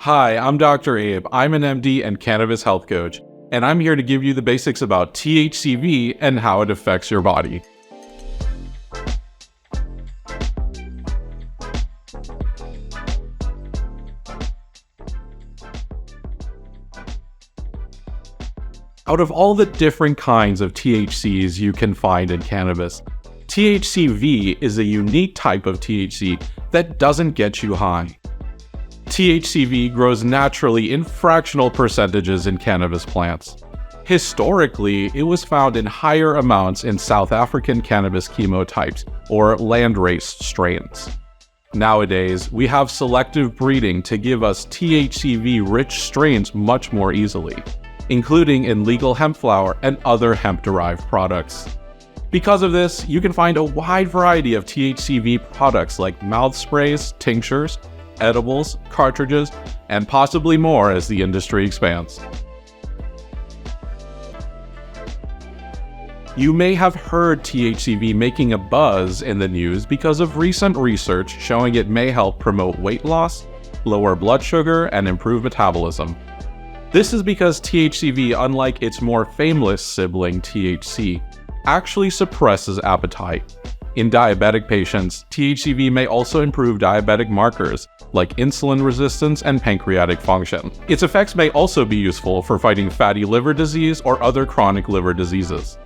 Hi, I'm Dr. Abe. I'm an MD and cannabis health coach, and I'm here to give you the basics about THCV and how it affects your body. Out of all the different kinds of THCs you can find in cannabis, THCV is a unique type of THC that doesn't get you high. THCV grows naturally in fractional percentages in cannabis plants. Historically, it was found in higher amounts in South African cannabis chemotypes, or landrace strains. Nowadays, we have selective breeding to give us THCV-rich strains much more easily, including in legal hemp flower and other hemp-derived products. Because of this, you can find a wide variety of THCV products like mouth sprays, tinctures, edibles, cartridges, and possibly more as the industry expands. You may have heard THCV making a buzz in the news because of recent research showing it may help promote weight loss, lower blood sugar, and improve metabolism. This is because THCV, unlike its more famous sibling THC, actually suppresses appetite. In diabetic patients, THCV may also improve diabetic markers like insulin resistance and pancreatic function. Its effects may also be useful for fighting fatty liver disease or other chronic liver diseases.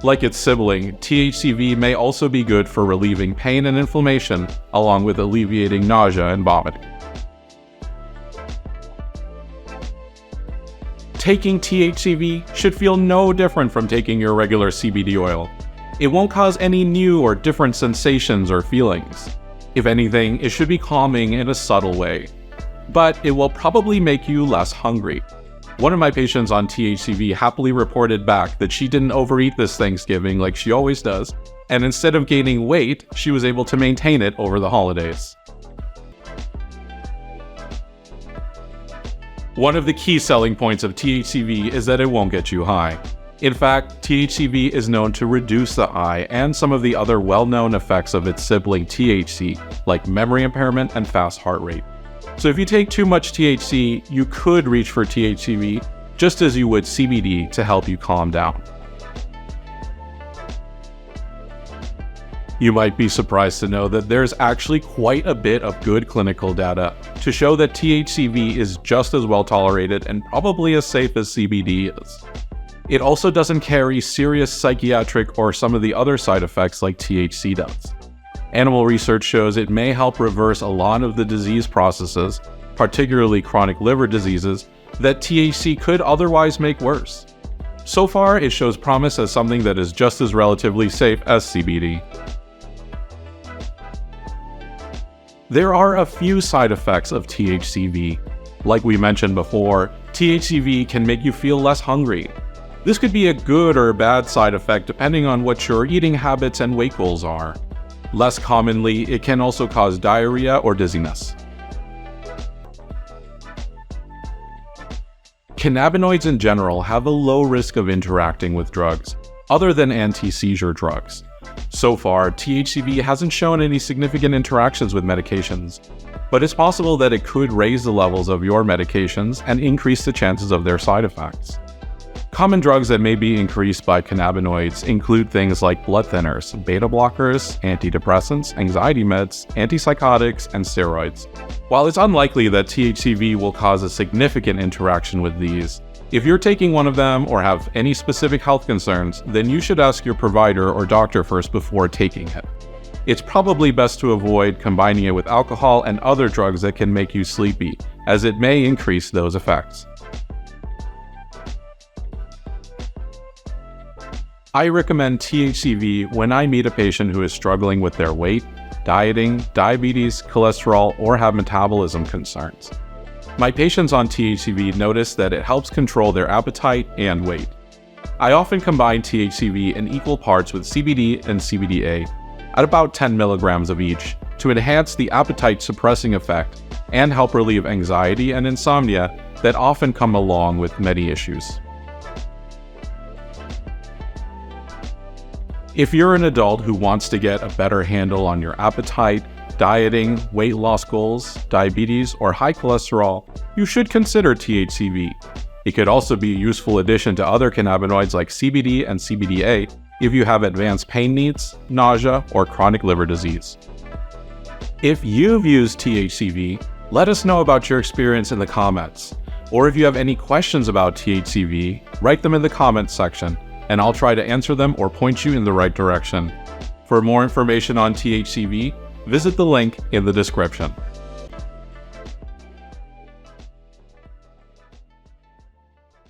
Like its sibling, THCV may also be good for relieving pain and inflammation, along with alleviating nausea and vomiting. Taking THCV should feel no different from taking your regular CBD oil. It won't cause any new or different sensations or feelings. If anything, it should be calming in a subtle way. But it will probably make you less hungry. One of my patients on THCV happily reported back that she didn't overeat this Thanksgiving like she always does, and instead of gaining weight, she was able to maintain it over the holidays. One of the key selling points of THCV is that it won't get you high. In fact, THCV is known to reduce the high and some of the other well-known effects of its sibling THC, like memory impairment and fast heart rate. So if you take too much THC, you could reach for THCV just as you would CBD to help you calm down. You might be surprised to know that there's actually quite a bit of good clinical data to show that THCV is just as well tolerated and probably as safe as CBD is. It also doesn't carry serious psychiatric or some of the other side effects like THC does. Animal research shows it may help reverse a lot of the disease processes, particularly chronic liver diseases, that THC could otherwise make worse. So far, it shows promise as something that is just as relatively safe as CBD. There are a few side effects of THCV. Like we mentioned before, THCV can make you feel less hungry. This could be a good or a bad side effect depending on what your eating habits and weight goals are. Less commonly, it can also cause diarrhea or dizziness. Cannabinoids in general have a low risk of interacting with drugs, other than anti-seizure drugs. So far, THCV hasn't shown any significant interactions with medications, but it's possible that it could raise the levels of your medications and increase the chances of their side effects. Common drugs that may be increased by cannabinoids include things like blood thinners, beta blockers, antidepressants, anxiety meds, antipsychotics, and steroids. While it's unlikely that THCV will cause a significant interaction with these, if you're taking one of them or have any specific health concerns, then you should ask your provider or doctor first before taking it. It's probably best to avoid combining it with alcohol and other drugs that can make you sleepy, as it may increase those effects. I recommend THCV when I meet a patient who is struggling with their weight, dieting, diabetes, cholesterol, or have metabolism concerns. My patients on THCV notice that it helps control their appetite and weight. I often combine THCV in equal parts with CBD and CBDA at about 10 milligrams of each to enhance the appetite-suppressing effect and help relieve anxiety and insomnia that often come along with many issues. If you're an adult who wants to get a better handle on your appetite, dieting, weight loss goals, diabetes, or high cholesterol, you should consider THCV. It could also be a useful addition to other cannabinoids like CBD and CBDA if you have advanced pain needs, nausea, or chronic liver disease. If you've used THCV, let us know about your experience in the comments. Or if you have any questions about THCV, write them in the comments section, and I'll try to answer them or point you in the right direction. For more information on THCV, visit the link in the description.